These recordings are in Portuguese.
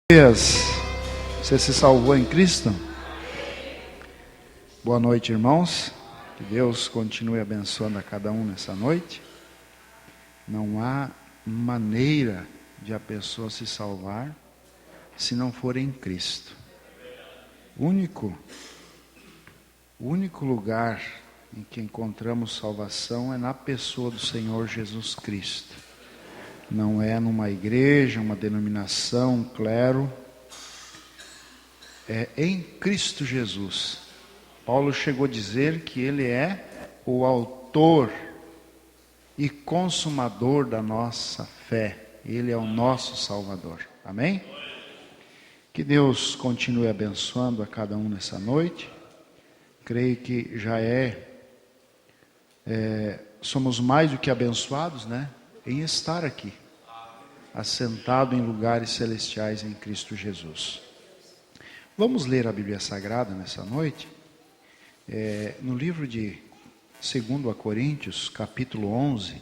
Você se salvou em Cristo? Boa noite, irmãos. Que Deus continue abençoando a cada um nessa noite. Não há maneira de a pessoa se salvar se não for em Cristo. O único lugar em que encontramos salvação é na pessoa do Senhor Jesus Cristo. Não é numa igreja, uma denominação, um clero. É em Cristo Jesus. Paulo chegou a dizer que Ele é o autor e consumador da nossa fé. Ele é o nosso Salvador. Amém? Que Deus continue abençoando a cada um nessa noite. Creio que já somos mais do que abençoados, né? Em estar aqui, assentado em lugares celestiais em Cristo Jesus. Vamos ler a Bíblia Sagrada nessa noite, no livro de 2 Coríntios, capítulo 11,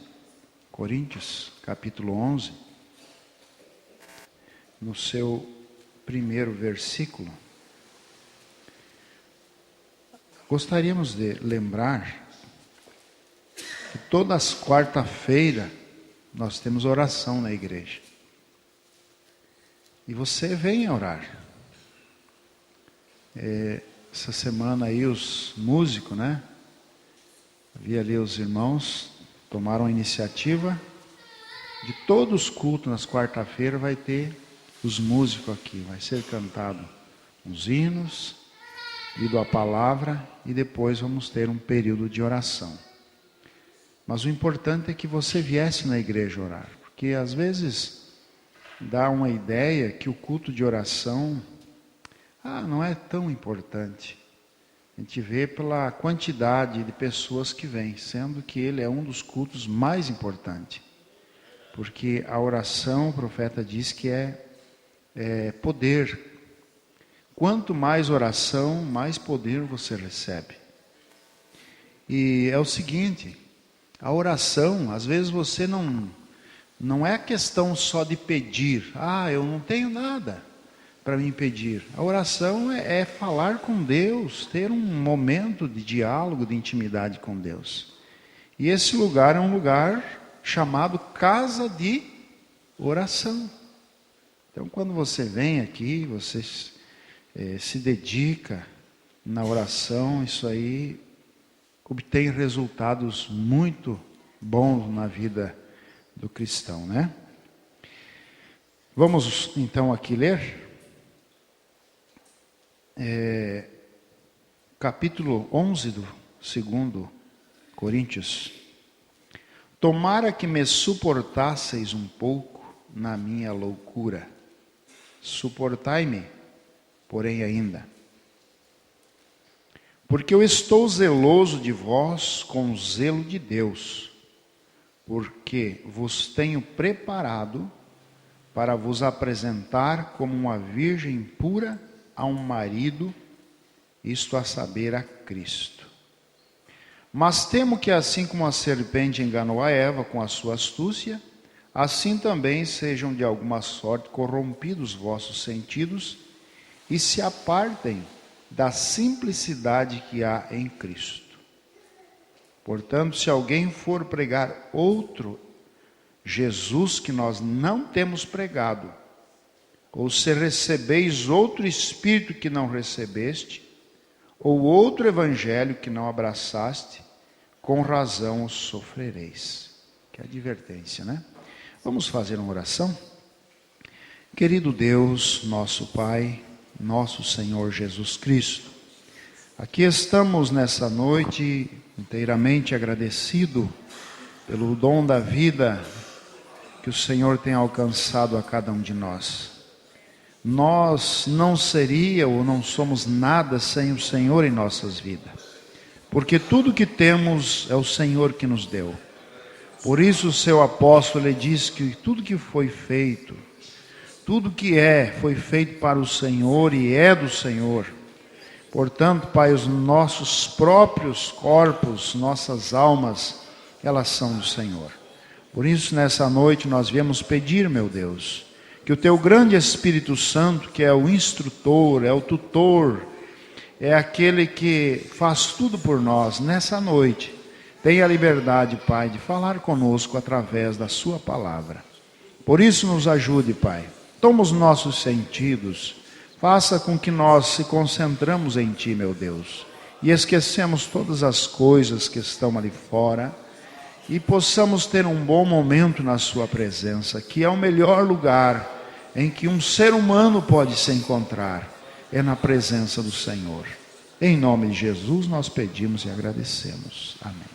no seu primeiro versículo. Gostaríamos de lembrar que todas as quarta-feiras nós temos oração na igreja. E você vem orar. Essa semana aí os músicos, né? Havia ali os irmãos, tomaram a iniciativa de todos os cultos nas quarta-feiras vai ter os músicos aqui. Vai ser cantado uns hinos, lido a palavra e depois vamos ter um período de oração. Mas o importante é que você viesse na igreja orar, porque às vezes dá uma ideia que o culto de oração não é tão importante. A gente vê pela quantidade de pessoas que vêm, sendo que ele é um dos cultos mais importantes. Porque a oração, o profeta diz que é poder. Quanto mais oração, mais poder você recebe. E é o seguinte, a oração, às vezes você não é questão só de pedir. Eu não tenho nada para me pedir. A oração é falar com Deus, ter um momento de diálogo, de intimidade com Deus. E esse lugar é um lugar chamado casa de oração. Então, quando você vem aqui, você se dedica na oração, isso aí obtém resultados muito bons na vida do cristão, né? Vamos então aqui ler capítulo 11 do 2 Coríntios. Tomara que me suportasseis um pouco na minha loucura. Suportai-me, porém ainda. Porque eu estou zeloso de vós com o zelo de Deus, porque vos tenho preparado para vos apresentar como uma virgem pura a um marido, isto a saber, a Cristo. Mas temo que assim como a serpente enganou a Eva com a sua astúcia, assim também sejam de alguma sorte corrompidos vossos sentidos e se apartem da simplicidade que há em Cristo. Portanto, se alguém for pregar outro Jesus que nós não temos pregado, ou se recebeis outro Espírito que não recebeste, ou outro Evangelho que não abraçaste, com razão o sofrereis. Que advertência, né? Vamos fazer uma oração? Querido Deus, nosso Pai, nosso Senhor Jesus Cristo, aqui estamos nessa noite inteiramente agradecido pelo dom da vida que o Senhor tem alcançado a cada um de nós. Nós não seria ou não somos nada sem o Senhor em nossas vidas, porque tudo que temos é o Senhor que nos deu. Por isso o seu apóstolo diz que tudo que foi feito, tudo que foi feito para o Senhor e é do Senhor. Portanto, Pai, os nossos próprios corpos, nossas almas, elas são do Senhor. Por isso, nessa noite, nós viemos pedir, meu Deus, que o teu grande Espírito Santo, que é o instrutor, é o tutor, é aquele que faz tudo por nós nessa noite, tenha a liberdade, Pai, de falar conosco através da sua palavra. Por isso nos ajude, Pai. Toma os nossos sentidos, faça com que nós se concentramos em Ti, meu Deus, e esquecemos todas as coisas que estão ali fora, e possamos ter um bom momento na sua presença, que é o melhor lugar em que um ser humano pode se encontrar, é na presença do Senhor. Em nome de Jesus nós pedimos e agradecemos. Amém.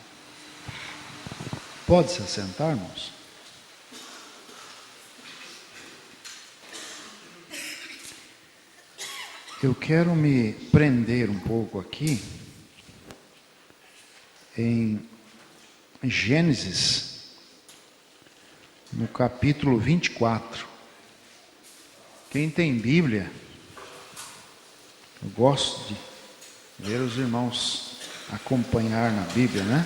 Pode se assentar, irmãos? Eu quero me prender um pouco aqui em Gênesis, no capítulo 24. Quem tem Bíblia, eu gosto de ver os irmãos acompanhar na Bíblia, né?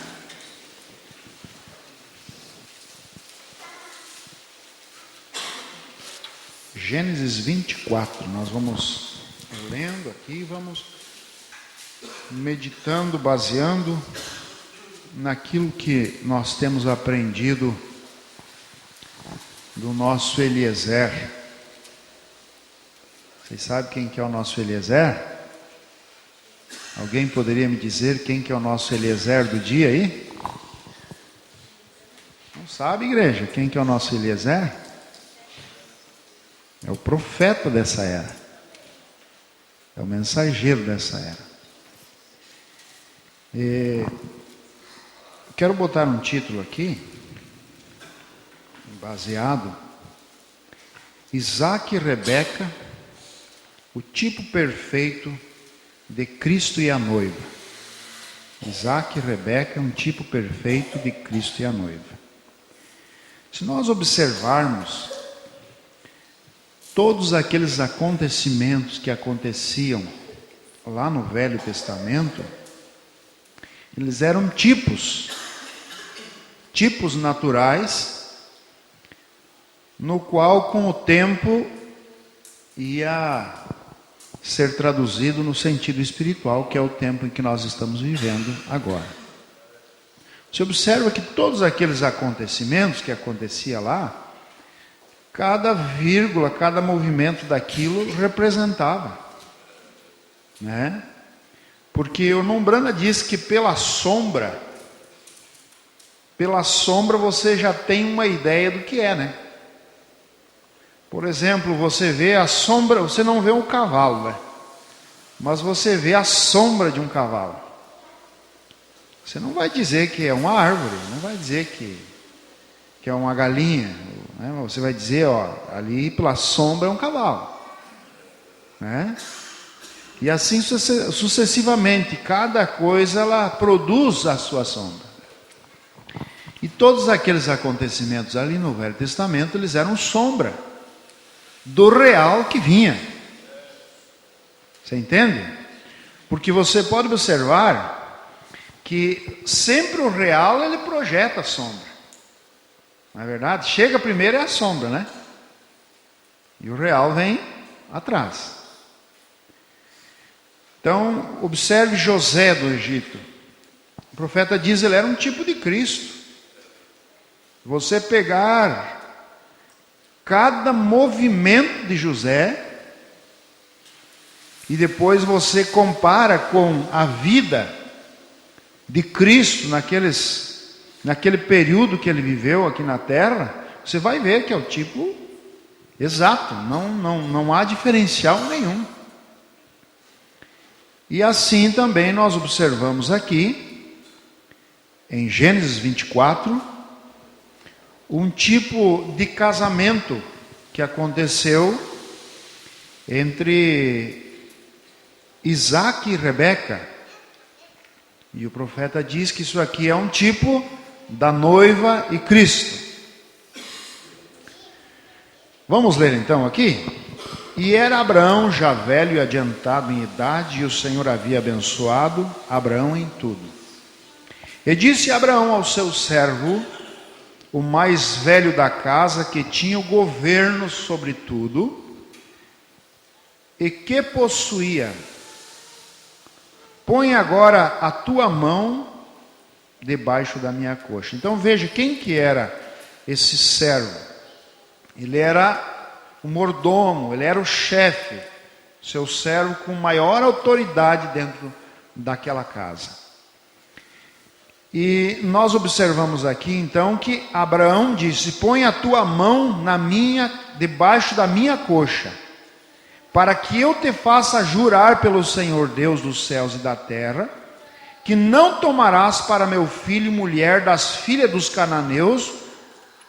Gênesis 24, nós vamos lendo aqui, vamos meditando, baseando naquilo que nós temos aprendido do nosso Eliezer. Vocês sabem quem que é o nosso Eliezer? Alguém poderia me dizer quem que é o nosso Eliezer do dia aí? Não sabe, igreja, quem que é o nosso Eliezer? É o profeta dessa era. É o mensageiro dessa era. Quero botar um título aqui, baseado, Isaac e Rebeca, o tipo perfeito de Cristo e a noiva. Isaac e Rebeca, um tipo perfeito de Cristo e a noiva. Se nós observarmos todos aqueles acontecimentos que aconteciam lá no Velho Testamento, eles eram tipos naturais, no qual com o tempo ia ser traduzido no sentido espiritual, que é o tempo em que nós estamos vivendo agora. Você observa que todos aqueles acontecimentos que acontecia lá, cada vírgula, cada movimento daquilo representava, né? Porque o Nombrana diz que pela sombra você já tem uma ideia do que é, né? Por exemplo, você vê a sombra, você não vê um cavalo, né? Mas você vê a sombra de um cavalo. Você não vai dizer que é uma árvore, não vai dizer que é uma galinha, né? Você vai dizer, ó, ali pela sombra é um cavalo, né? E assim sucessivamente, cada coisa ela produz a sua sombra. E todos aqueles acontecimentos ali no Velho Testamento, eles eram sombra do real que vinha. Você entende? Porque você pode observar que sempre o real ele projeta a sombra. Não é verdade? Chega primeiro é a sombra, né? E o real vem atrás. Então, observe José do Egito. O profeta diz que ele era um tipo de Cristo. Você pegar cada movimento de José e depois você compara com a vida de Cristo naquele período que ele viveu aqui na terra, você vai ver que é o tipo exato, não há diferencial nenhum. E assim também nós observamos aqui, em Gênesis 24, um tipo de casamento que aconteceu entre Isaac e Rebeca. E o profeta diz que isso aqui é um tipo da noiva e Cristo. Vamos ler então aqui? E era Abraão já velho e adiantado em idade, e o Senhor havia abençoado Abraão em tudo. E disse Abraão ao seu servo, o mais velho da casa, que tinha o governo sobre tudo, e que possuía. Põe agora a tua mão debaixo da minha coxa. Então veja quem que era esse servo. Ele era o mordomo, ele era o chefe, seu servo com maior autoridade dentro daquela casa. E nós observamos aqui então que Abraão disse: põe a tua mão debaixo da minha coxa, para que eu te faça jurar pelo Senhor Deus dos céus e da terra, que não tomarás para meu filho mulher das filhas dos cananeus,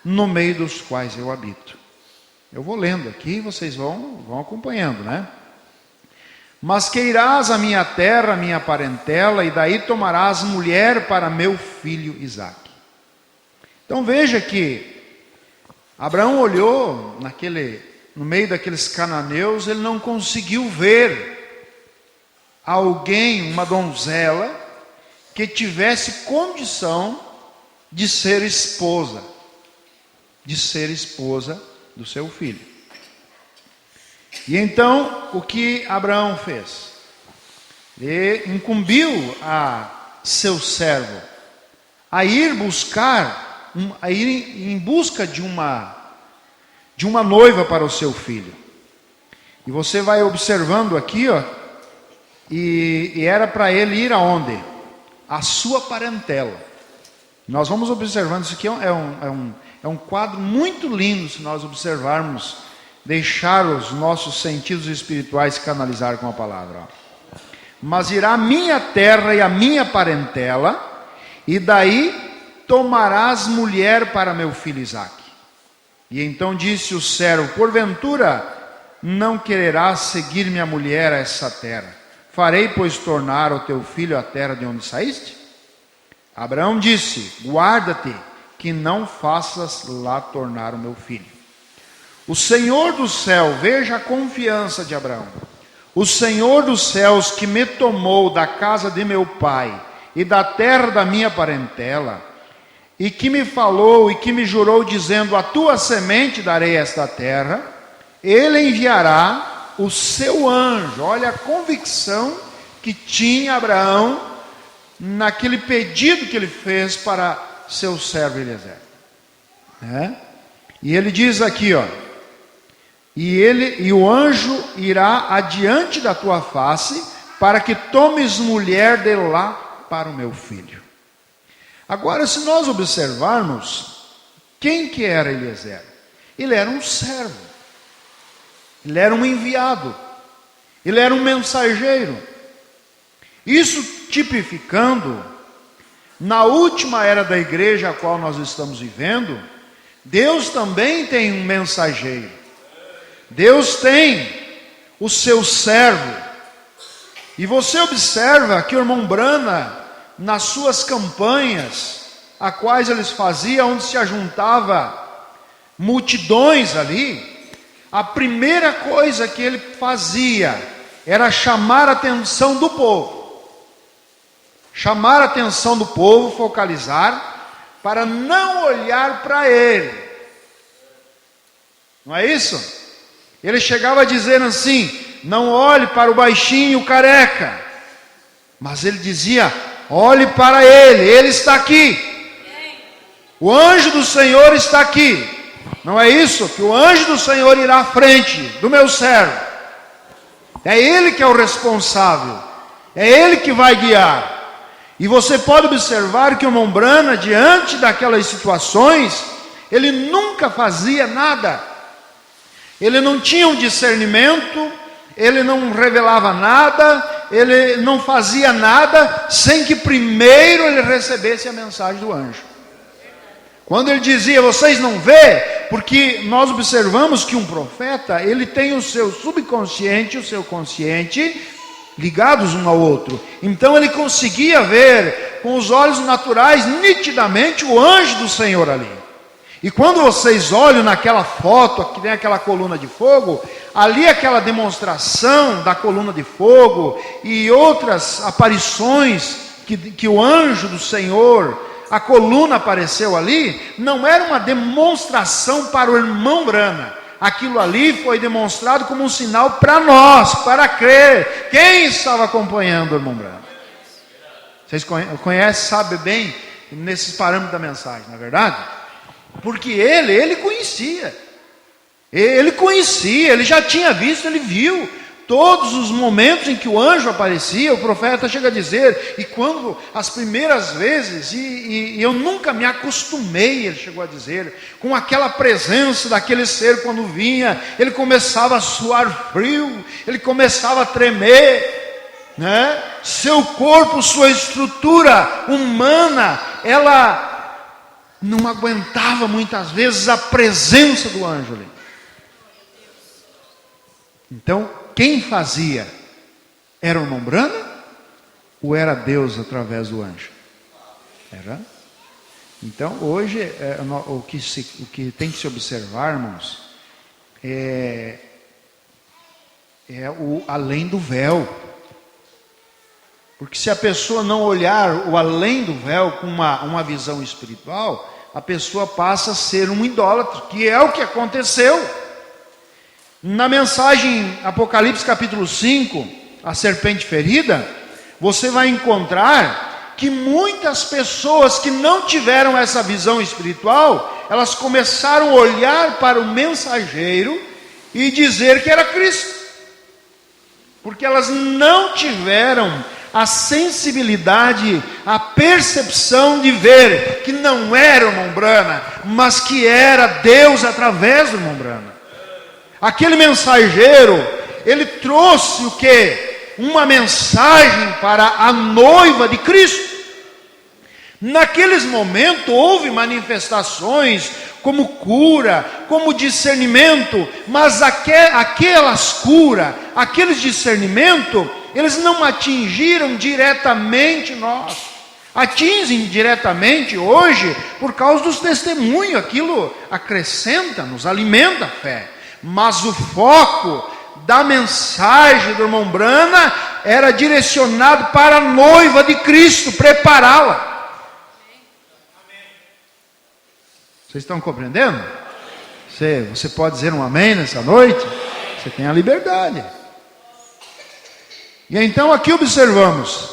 no meio dos quais eu habito. Eu vou lendo aqui, vocês vão acompanhando, né? Mas que irás à minha terra, a minha parentela, e daí tomarás mulher para meu filho Isaque. Então veja que Abraão olhou no meio daqueles cananeus, ele não conseguiu ver alguém, uma donzela, que tivesse condição de ser esposa do seu filho. E então, o que Abraão fez? Ele incumbiu a seu servo a ir em busca de uma noiva para o seu filho. E você vai observando aqui, ó, e era para ele ir aonde? A sua parentela. Nós vamos observando, isso aqui é um quadro muito lindo, se nós observarmos, deixar os nossos sentidos espirituais canalizar com a palavra. Ó. Mas irá a minha terra e a minha parentela, e daí tomarás mulher para meu filho Isaque. E então disse o servo: porventura não quererás seguir minha mulher a essa terra? Farei, pois, tornar o teu filho a terra de onde saíste? Abraão disse: guarda-te, que não faças lá tornar o meu filho. O Senhor do céu, veja a confiança de Abraão. O Senhor dos céus, que me tomou da casa de meu pai e da terra da minha parentela, e que me falou e que me jurou, dizendo: a tua semente darei esta terra, ele enviará o seu anjo. Olha a convicção que tinha Abraão naquele pedido que ele fez para seu servo Eliezer. E ele diz aqui, ó: e o anjo irá adiante da tua face, para que tomes mulher de lá para o meu filho. Agora, se nós observarmos, quem que era Eliezer? Ele era um servo, ele era um enviado, ele era um mensageiro. Isso tipificando, na última era da igreja a qual nós estamos vivendo, Deus também tem um mensageiro. Deus tem o seu servo. E você observa que o irmão Brana, nas suas campanhas, a quais eles faziam, onde se ajuntava multidões ali, a primeira coisa que ele fazia era chamar a atenção do povo. Chamar a atenção do povo, focalizar, para não olhar para ele. Não é isso? Ele chegava a dizer assim: não olhe para o baixinho e o careca. Mas ele dizia: olhe para ele está aqui. O anjo do Senhor está aqui. Não é isso? Que o anjo do Senhor irá à frente do meu servo. É ele que é o responsável. É ele que vai guiar. E você pode observar que o irmão Brana, diante daquelas situações, ele nunca fazia nada. Ele não tinha um discernimento, ele não revelava nada, ele não fazia nada sem que primeiro ele recebesse a mensagem do anjo. Quando ele dizia: vocês não vê, porque nós observamos que um profeta, ele tem o seu subconsciente e o seu consciente ligados um ao outro. Então ele conseguia ver com os olhos naturais nitidamente o anjo do Senhor ali. E quando vocês olham naquela foto, que tem aquela coluna de fogo, ali aquela demonstração da coluna de fogo e outras aparições que o anjo do Senhor a coluna apareceu ali, não era uma demonstração para o irmão Brana. Aquilo ali foi demonstrado como um sinal para nós, para crer. Quem estava acompanhando o irmão Brana? Vocês conhecem, sabem bem nesses parâmetros da mensagem, não é verdade? Porque ele conhecia. Ele conhecia, ele já tinha visto, ele viu todos os momentos em que o anjo aparecia. O profeta chega a dizer, e quando as primeiras vezes, e eu nunca me acostumei, ele chegou a dizer, com aquela presença daquele ser quando vinha, ele começava a suar frio, ele começava a tremer, né? Seu corpo, sua estrutura humana, ela não aguentava muitas vezes a presença do anjo ali. Então, quem fazia? Era o irmão Brana? Ou era Deus através do anjo? Era. Então, hoje, o que tem que se observar, irmãos, é o além do véu. Porque se a pessoa não olhar o além do véu com uma visão espiritual, a pessoa passa a ser um idólatra, que é o que aconteceu. Na mensagem Apocalipse capítulo 5, a serpente ferida, você vai encontrar que muitas pessoas que não tiveram essa visão espiritual, elas começaram a olhar para o mensageiro e dizer que era Cristo. Porque elas não tiveram a sensibilidade, a percepção de ver que não era o irmão Brana, mas que era Deus através do irmão Brana. Aquele mensageiro, ele trouxe o quê? Uma mensagem para a noiva de Cristo. Naqueles momentos houve manifestações como cura, como discernimento, mas aquelas curas, aqueles discernimento, eles não atingiram diretamente nós. Atingem diretamente hoje por causa dos testemunhos, aquilo acrescenta, nos alimenta a fé. Mas o foco da mensagem do irmão Brana era direcionado para a noiva de Cristo, prepará-la. Vocês estão compreendendo? Você pode dizer um amém nessa noite? Você tem a liberdade. E então aqui observamos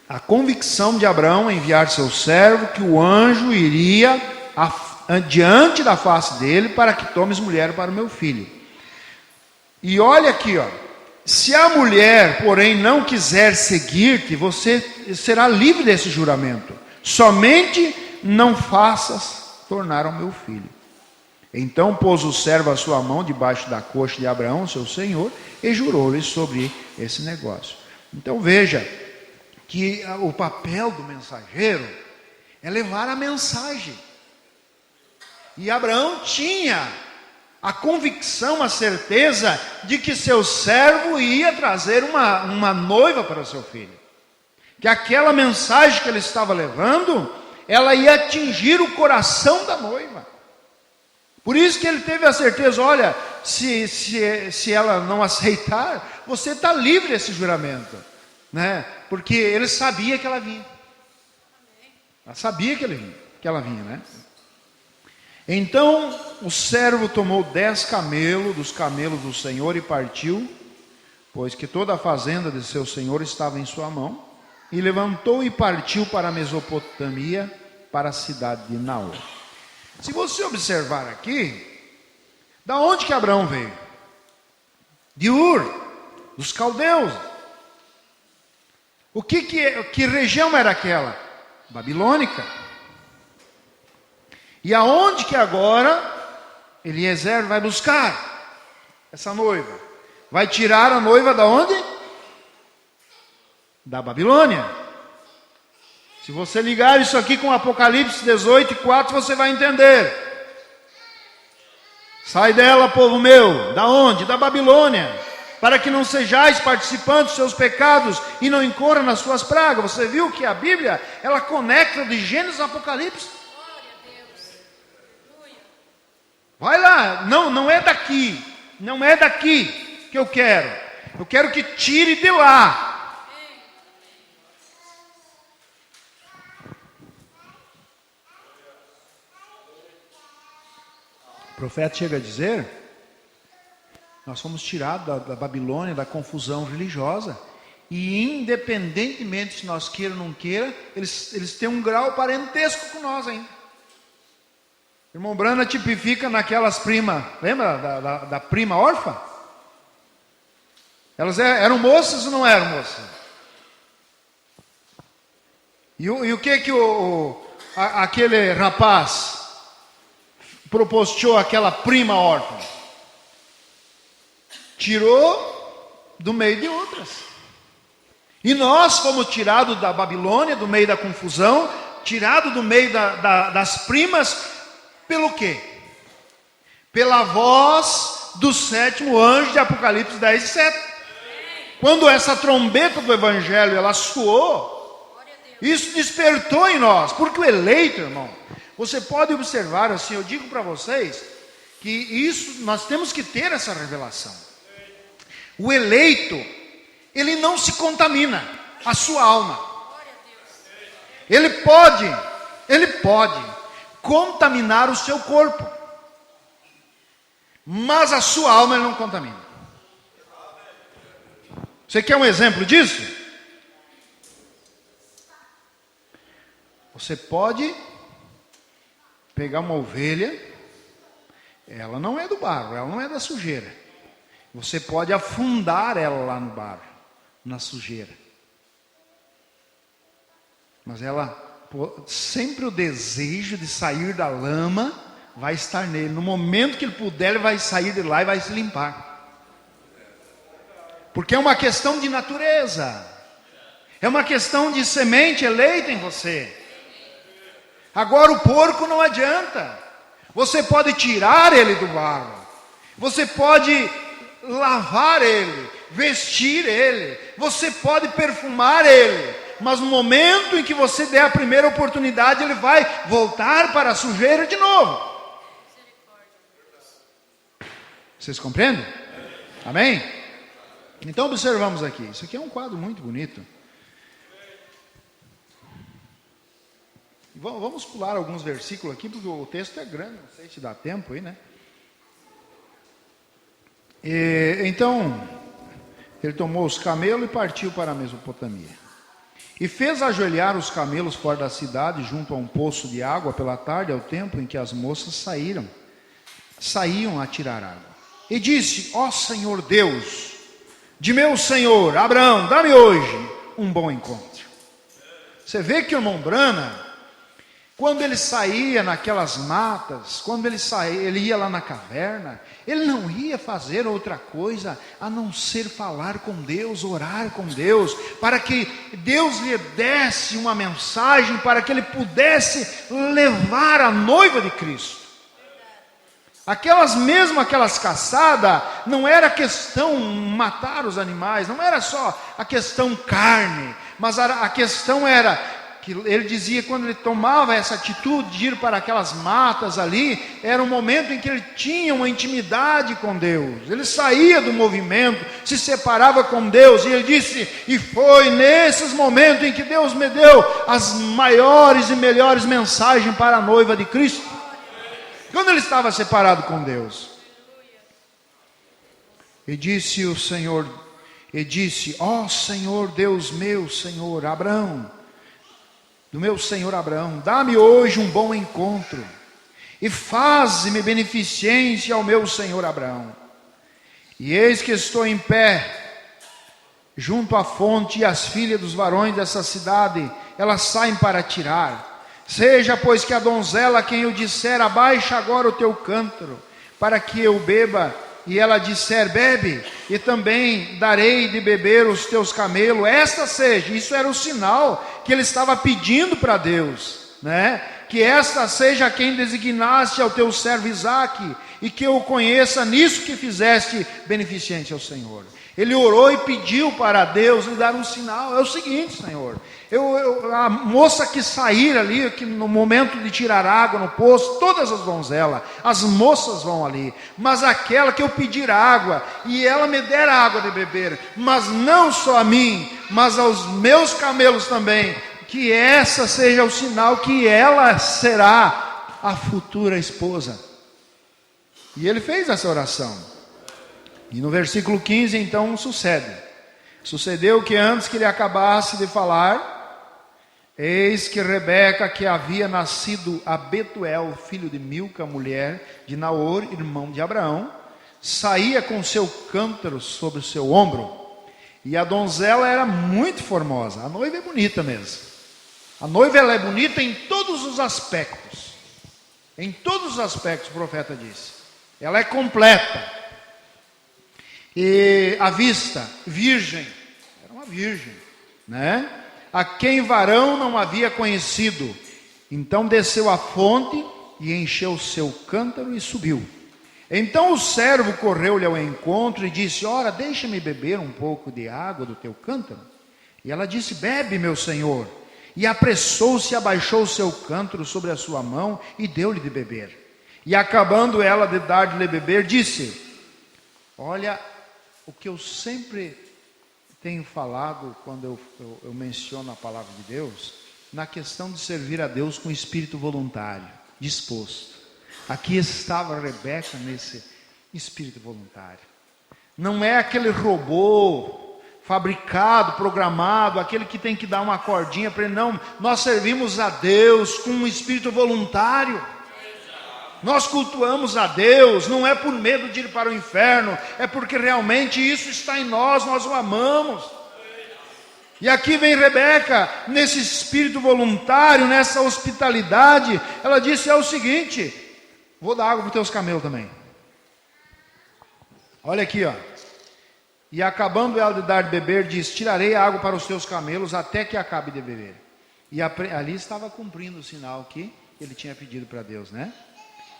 a convicção de Abraão em enviar seu servo, que o anjo iria diante da face dele, para que tomes mulher para o meu filho. E olha aqui, se a mulher, porém, não quiser seguir-te, você será livre desse juramento. Somente não faças tornar ao meu filho. Então pôs o servo a sua mão debaixo da coxa de Abraão, seu senhor, e jurou-lhe sobre esse negócio. Então veja que o papel do mensageiro é levar a mensagem. E Abraão tinha a convicção, a certeza de que seu servo ia trazer uma noiva para o seu filho. Que aquela mensagem que ele estava levando, ela ia atingir o coração da noiva. Por isso que ele teve a certeza, olha, se ela não aceitar, você está livre desse juramento. Né? Porque ele sabia que ela vinha. Ela sabia que ela vinha, né? Então o servo tomou 10 camelos dos camelos do Senhor e partiu, pois que toda a fazenda de seu senhor estava em sua mão, e levantou e partiu para a Mesopotâmia, para a cidade de Naor. Se você observar aqui, da onde que Abraão veio? De Ur, dos caldeus. Que região era aquela? Babilônica. E aonde que agora Eliezer vai buscar essa noiva? Vai tirar a noiva da onde? Da Babilônia. Se você ligar isso aqui com Apocalipse 18:4, você vai entender. Sai dela, povo meu. Da onde? Da Babilônia. Para que não sejais participantes dos seus pecados e não incorra nas suas pragas. Você viu que a Bíblia, ela conecta de Gênesis a Apocalipse? Vai lá, não é daqui, não é daqui que eu quero que tire de lá. profeta chega a dizer: nós fomos tirados da Babilônia, da confusão religiosa, e independentemente se nós queira ou não queira, eles têm um grau parentesco com nós ainda. Irmão Brana tipifica naquelas primas, lembra da prima órfã? Elas eram moças ou não eram moças? E o que aquele rapaz propostou àquela prima órfã? Tirou do meio de outras. E nós fomos tirados da Babilônia, do meio da confusão, tirados do meio das primas, pelo quê? Pela voz do sétimo anjo de Apocalipse 10:7. Quando essa trombeta do Evangelho ela soou, isso despertou em nós, porque o eleito, irmão, você pode observar assim, eu digo para vocês, que isso, nós temos que ter essa revelação. O eleito, ele não se contamina, a sua alma. Ele pode contaminar o seu corpo, mas a sua alma ele não contamina. Você quer um exemplo disso? Você pode pegar uma ovelha, ela não é do barro, ela não é da sujeira. Você pode afundar ela lá no barro, na sujeira. Mas ela, sempre o desejo de sair da lama vai estar nele. No momento que ele puder, ele vai sair de lá e vai se limpar. Porque é uma questão de natureza. É uma questão de semente eleita em você. Agora o porco não adianta. Você pode tirar ele do barro. Você pode lavar ele, vestir ele. Você pode perfumar ele. Mas no momento em que você der a primeira oportunidade, ele vai voltar para a sujeira de novo. Vocês compreendem? Amém? Então observamos aqui. Isso aqui é um quadro muito bonito. Vamos pular alguns versículos aqui, porque o texto é grande, não sei se dá tempo aí, né? Então, ele tomou os camelos e partiu para a Mesopotâmia. E fez ajoelhar os camelos fora da cidade, junto a um poço de água, pela tarde, ao tempo em que as moças saíam a tirar água. E disse: ó Senhor Deus, de meu senhor Abraão, dá-me hoje um bom encontro. Você vê que o irmão Brana, quando ele saía naquelas matas, quando ele ia lá na caverna, ele não ia fazer outra coisa a não ser falar com Deus, orar com Deus, para que Deus lhe desse uma mensagem, para que ele pudesse levar a noiva de Cristo. Aquelas caçadas, não era questão matar os animais, não era só a questão carne, mas a questão era que ele dizia, quando ele tomava essa atitude de ir para aquelas matas ali, era um momento em que ele tinha uma intimidade com Deus. Ele saía do movimento, se separava com Deus, e ele disse: e foi nesses momentos em que Deus me deu as maiores e melhores mensagens para a noiva de Cristo. Quando ele estava separado com Deus. E disse o Senhor, ó Senhor Deus meu Senhor Abraão, do meu Senhor Abraão, dá-me hoje um bom encontro, e faze-me beneficência ao meu Senhor Abraão. E eis que estou em pé, junto à fonte, e as filhas dos varões dessa cidade, elas saem para tirar. Seja, pois, que a donzela a quem eu disser, abaixa agora o teu cântaro, para que eu beba, e ela disser, bebe, e também darei de beber os teus camelos, esta seja, isso era o sinal que ele estava pedindo para Deus, né? Que esta seja quem designaste ao teu servo Isaque, e que eu conheça nisso que fizeste beneficente ao Senhor. Ele orou e pediu para Deus lhe dar um sinal. É o seguinte, Senhor, a moça que sair ali, que no momento de tirar água no poço, todas as donzelas, as moças vão ali, mas aquela que eu pedir água, e ela me der água de beber, mas não só a mim, mas aos meus camelos também, que essa seja o sinal que ela será a futura esposa. E ele fez essa oração. E no versículo 15, então, sucede. Sucedeu que antes que ele acabasse de falar, eis que Rebeca, que havia nascido a Betuel, filho de Milca, mulher de Naor, irmão de Abraão, saía com seu cântaro sobre o seu ombro. E a donzela era muito formosa. A noiva é bonita mesmo. A noiva, ela é bonita em todos os aspectos. Em todos os aspectos, o profeta disse. Ela é completa. E a vista, virgem, era uma virgem, né? A quem varão não havia conhecido. Então desceu à fonte e encheu o seu cântaro e subiu. Então o servo correu-lhe ao encontro e disse: ora, deixa-me beber um pouco de água do teu cântaro. E ela disse: bebe, meu senhor. E apressou-se e abaixou o seu cântaro sobre a sua mão e deu-lhe de beber. E acabando ela de dar-lhe beber, disse: olha, o que eu sempre tenho falado quando eu menciono a palavra de Deus, na questão de servir a Deus com espírito voluntário, disposto. Aqui estava Rebeca nesse espírito voluntário. Não é aquele robô fabricado, programado, aquele que tem que dar uma cordinha para ele. Não, nós servimos a Deus com um espírito voluntário. Nós cultuamos a Deus, não é por medo de ir para o inferno, é porque realmente isso está em nós, nós o amamos. E aqui vem Rebeca, nesse espírito voluntário, nessa hospitalidade. Ela disse: é o seguinte, vou dar água para os teus camelos também. Olha aqui, ó. E acabando ela de dar de beber, diz: tirarei a água para os teus camelos até que acabe de beber. E ali estava cumprindo o sinal que ele tinha pedido para Deus, né?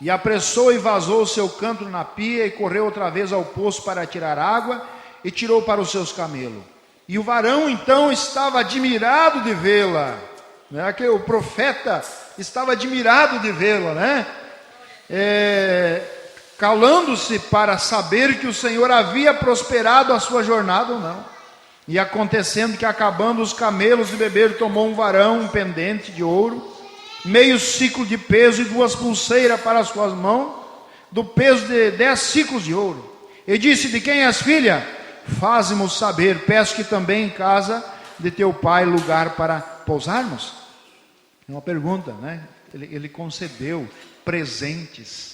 E apressou e vazou o seu cântaro na pia e correu outra vez ao poço para tirar água e tirou para os seus camelos. E o varão então estava admirado de vê-la, né? Que o profeta estava admirado de vê-la, né? Calando-se para saber que o Senhor havia prosperado a sua jornada ou não. E acontecendo que, acabando os camelos de beber, tomou um varão, um pendente de ouro, meio ciclo de peso e 2 pulseiras para as suas mãos, do peso de 10 ciclos de ouro. E disse: de quem és filha? Faze-nos saber, peço que também em casa de teu pai lugar para pousarmos. É uma pergunta, né? Ele concedeu presentes.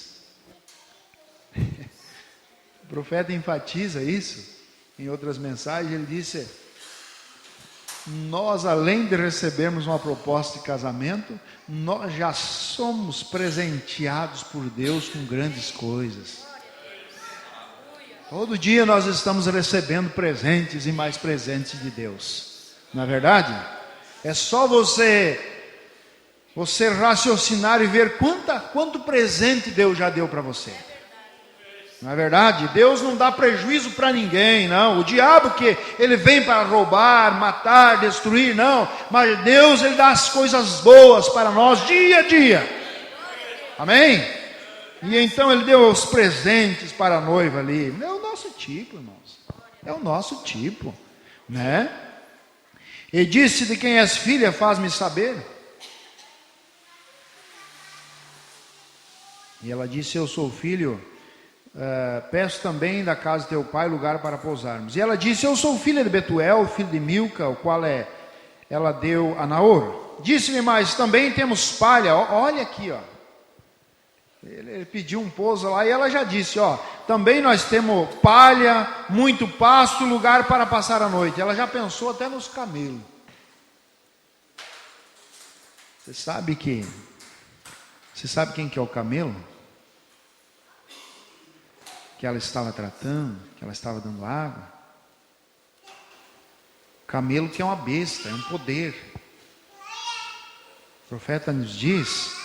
O profeta enfatiza isso em outras mensagens. Ele disse: nós, além de recebermos uma proposta de casamento, nós já somos presenteados por Deus com grandes coisas. Todo dia nós estamos recebendo presentes e mais presentes de Deus. Não é verdade? É só você raciocinar e ver quanto presente Deus já deu para você. Não é verdade? Deus não dá prejuízo para ninguém, não. O diabo, que ele vem para roubar, matar, destruir, não. Mas Deus, ele dá as coisas boas para nós dia a dia. Amém? E então ele deu os presentes para a noiva ali. É o nosso tipo, irmãos. É o nosso tipo, né? E disse: de quem és filha, faz-me saber. E ela disse: eu sou filho. Peço também da casa de teu pai lugar para pousarmos. E ela disse: eu sou filha de Betuel, filho de Milca, o qual ela deu a Naor. Disse-me mais: também temos palha. Olha aqui, ó. Ele pediu um pouso lá e ela já disse: ó, também nós temos palha, muito pasto, lugar para passar a noite. Ela já pensou até nos camelos. Você sabe quem que é o camelo? Que ela estava tratando, que ela estava dando água. Camelo, que é uma besta, é um poder. O profeta nos diz: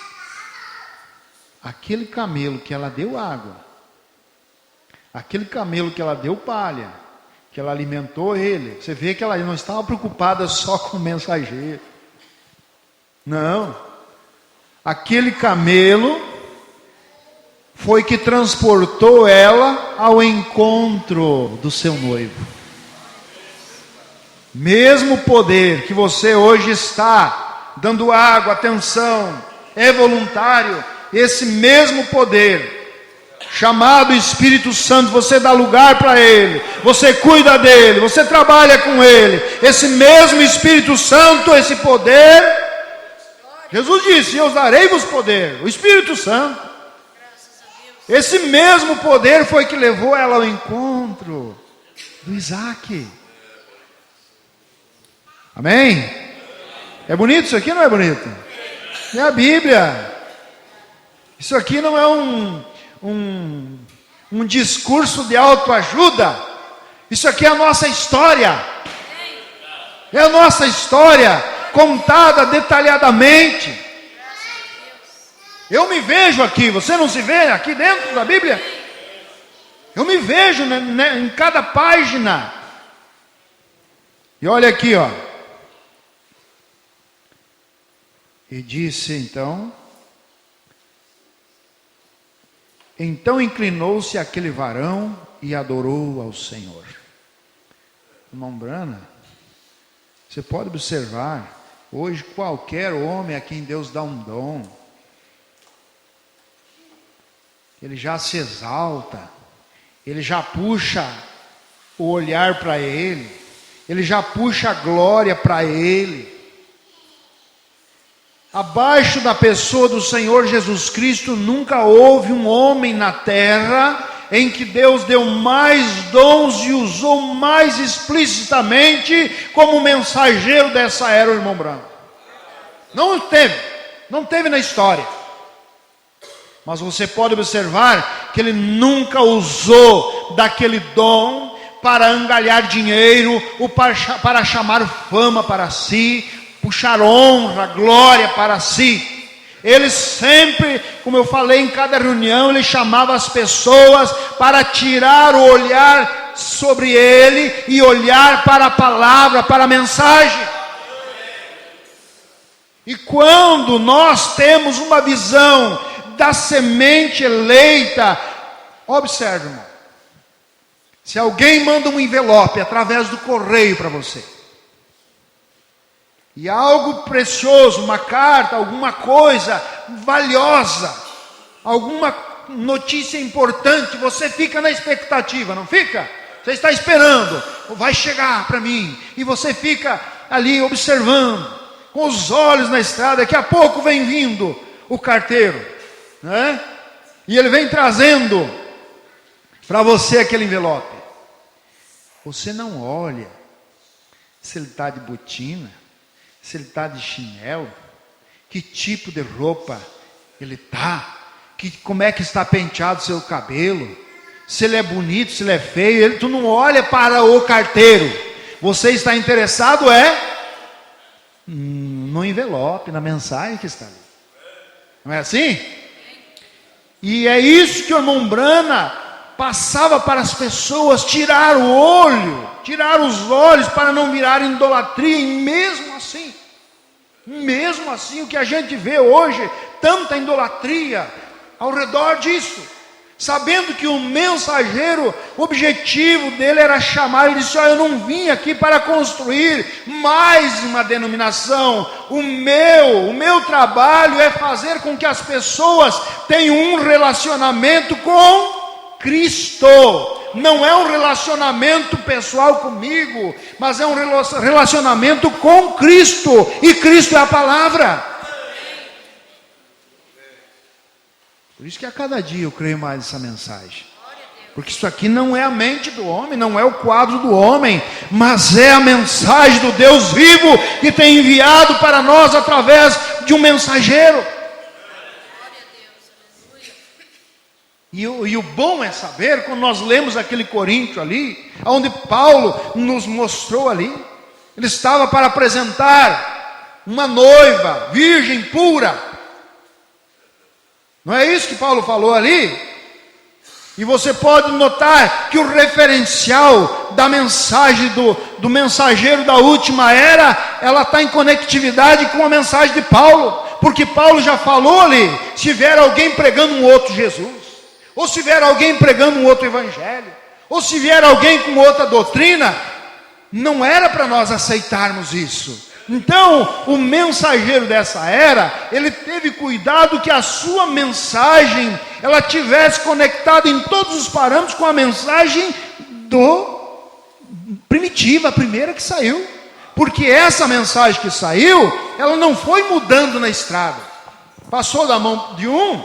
aquele camelo que ela deu água, aquele camelo que ela deu palha, que ela alimentou ele, você vê que ela não estava preocupada só com o mensageiro. Não. Aquele camelo foi que transportou ela ao encontro do seu noivo. Mesmo poder que você hoje está dando água, atenção, é voluntário, esse mesmo poder chamado Espírito Santo, você dá lugar para Ele, você cuida dele, você trabalha com Ele. Esse mesmo Espírito Santo, esse poder, Jesus disse: eu darei-vos poder, o Espírito Santo. Esse mesmo poder foi que levou ela ao encontro do Isaac. Amém? É bonito isso aqui, não é bonito? É a Bíblia. Isso aqui não é um discurso de autoajuda. Isso aqui é a nossa história. É a nossa história contada detalhadamente. Eu me vejo aqui, você não se vê aqui dentro da Bíblia? Eu me vejo em cada página. E olha aqui, ó. E disse então inclinou-se aquele varão e adorou ao Senhor. Irmão Brana, você pode observar, hoje qualquer homem a quem Deus dá um dom, ele já se exalta, ele já puxa o olhar para ele já puxa a glória para ele. Abaixo da pessoa do Senhor Jesus Cristo, nunca houve um homem na terra em que Deus deu mais dons e usou mais explicitamente como mensageiro dessa era, o irmão Branco. Não teve na história. Mas você pode observar que ele nunca usou daquele dom para angariar dinheiro, ou para chamar fama para si, puxar honra, glória para si. Ele sempre, como eu falei em cada reunião, ele chamava as pessoas para tirar o olhar sobre ele e olhar para a palavra, para a mensagem. E quando nós temos uma visão da semente eleita, observe, irmão, se alguém manda um envelope através do correio para você, e algo precioso, uma carta, alguma coisa valiosa, alguma notícia importante, você fica na expectativa, não fica? Você está esperando, vai chegar para mim, e você fica ali observando, com os olhos na estrada. Daqui a pouco vem vindo o carteiro, né? E ele vem trazendo para você aquele envelope. Você não olha se ele está de botina, se ele está de chinelo, que tipo de roupa ele está, como é que está penteado o seu cabelo, se ele é bonito, se ele é feio. Tu não olha para o carteiro, você está interessado no envelope, na mensagem que está ali. Não é assim? E é isso que o irmão Brana passava para as pessoas: tirar o olho, tirar os olhos para não virar idolatria. E mesmo assim, o que a gente vê hoje, tanta idolatria ao redor disso, sabendo que o mensageiro, o objetivo dele era chamar. Ele disse: eu não vim aqui para construir mais uma denominação, o meu trabalho é fazer com que as pessoas tenham um relacionamento com Cristo. Não é um relacionamento pessoal comigo, mas é um relacionamento com Cristo, e Cristo é a palavra. Por isso que a cada dia eu creio mais nessa mensagem, porque isso aqui não é a mente do homem, não é o quadro do homem, mas é a mensagem do Deus vivo, que tem enviado para nós através de um mensageiro. E o bom é saber, quando nós lemos aquele Coríntio ali, onde Paulo nos mostrou ali, ele estava para apresentar uma noiva virgem pura. Não é isso que Paulo falou ali? E você pode notar que o referencial da mensagem do mensageiro da última era, ela está em conectividade com a mensagem de Paulo, porque Paulo já falou ali: se tiver alguém pregando um outro Jesus, ou se vier alguém pregando um outro evangelho, ou se vier alguém com outra doutrina, não era para nós aceitarmos isso. Então, o mensageiro dessa era, ele teve cuidado que a sua mensagem, ela tivesse conectada em todos os parâmetros com a mensagem primitiva, a primeira que saiu. Porque essa mensagem que saiu, ela não foi mudando na estrada. Passou da mão de um,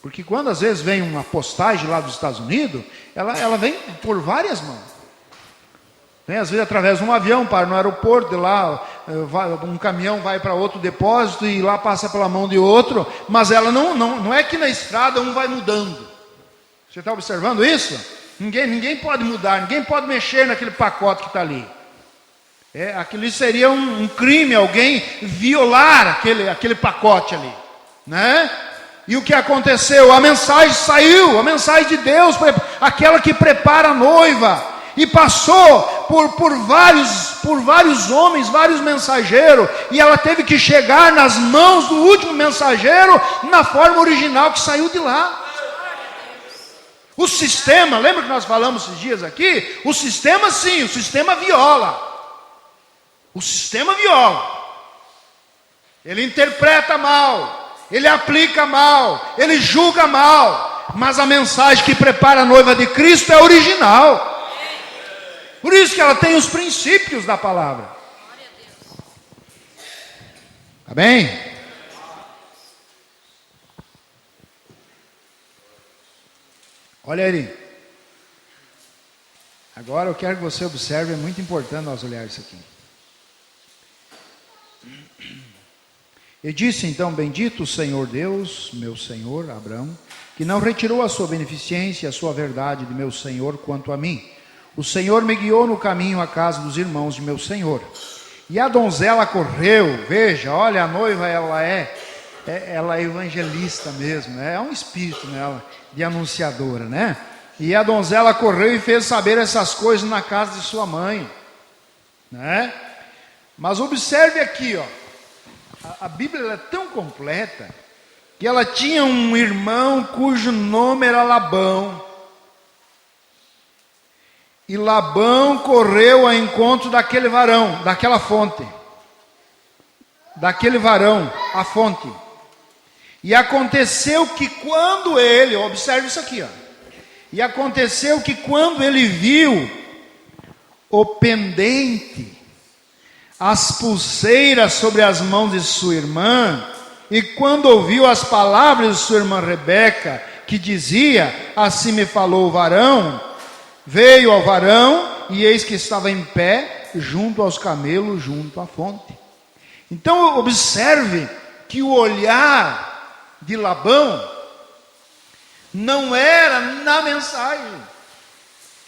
porque quando às vezes vem uma postagem lá dos Estados Unidos, ela vem por várias mãos. Vem às vezes através de um avião, para no aeroporto, de lá um caminhão vai para outro depósito e lá passa pela mão de outro, mas ela não é que na estrada um vai mudando. Você está observando isso? Ninguém pode mudar, ninguém pode mexer naquele pacote que está ali. Aquilo seria um crime, alguém violar aquele pacote ali, né? E o que aconteceu? A mensagem saiu, a mensagem de Deus, aquela que prepara a noiva, e passou por vários homens, vários mensageiros, e ela teve que chegar nas mãos do último mensageiro, na forma original que saiu de lá. O sistema, lembra que nós falamos esses dias aqui? O sistema sim, o sistema viola. O sistema viola. Ele interpreta mal, ele aplica mal, ele julga mal, mas a mensagem que prepara a noiva de Cristo é original. Por isso que ela tem os princípios da palavra. Amém? Olha ali. Agora eu quero que você observe, é muito importante nós olhar isso aqui. E disse então: bendito o Senhor Deus, meu Senhor Abraão, que não retirou a sua beneficência e a sua verdade de meu Senhor quanto a mim. O Senhor me guiou no caminho à casa dos irmãos de meu Senhor. E a donzela correu, veja, olha, a noiva ela é evangelista mesmo, é um espírito nela, de anunciadora, né? E a donzela correu e fez saber essas coisas na casa de sua mãe, né? Mas observe aqui, ó, a Bíblia ela é tão completa, que ela tinha um irmão cujo nome era Labão. E Labão correu ao encontro daquele varão, daquela fonte. Daquele varão, a fonte. E aconteceu que quando ele, observe isso aqui, ó. E aconteceu que quando ele viu o pendente, as pulseiras sobre as mãos de sua irmã, e quando ouviu as palavras de sua irmã Rebeca, que dizia: assim me falou o varão, veio ao varão, e eis que estava em pé, junto aos camelos, junto à fonte. Então observe que o olhar de Labão não era na mensagem.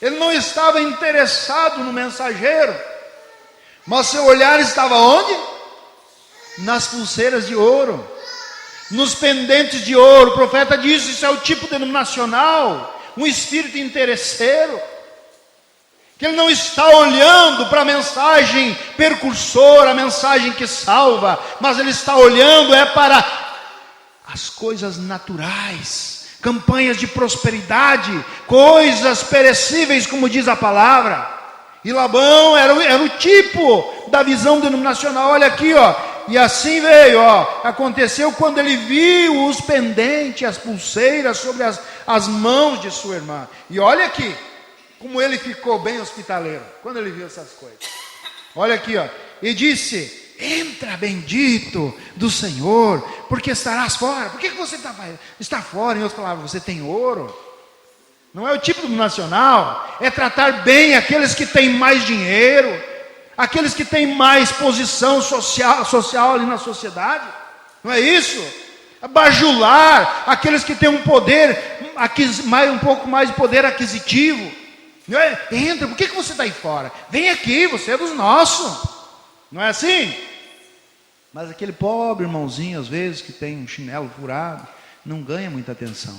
Ele não estava interessado no mensageiro, mas seu olhar estava onde? Nas pulseiras de ouro, nos pendentes de ouro. O profeta disse: isso é o tipo denominacional, um espírito interesseiro, que ele não está olhando para a mensagem percursora, a mensagem que salva, mas ele está olhando para as coisas naturais, campanhas de prosperidade, coisas perecíveis, como diz a palavra. E Labão era o tipo da visão denominacional. Olha aqui, ó. E assim veio, ó. Aconteceu quando ele viu os pendentes, as pulseiras sobre as mãos de sua irmã. E olha aqui, como ele ficou bem hospitaleiro, quando ele viu essas coisas. Olha aqui, ó. E disse: entra, bendito do Senhor, porque estarás fora. Por que você está fora? Em outras palavras, você tem ouro. Não é o tipo nacional, é tratar bem aqueles que têm mais dinheiro, aqueles que têm mais posição social ali na sociedade. Não é isso? É bajular aqueles que têm um poder, um pouco mais de poder aquisitivo. Não é? Entra, por que você está aí fora? Vem aqui, você é dos nossos. Não é assim? Mas aquele pobre irmãozinho, às vezes, que tem um chinelo furado, não ganha muita atenção.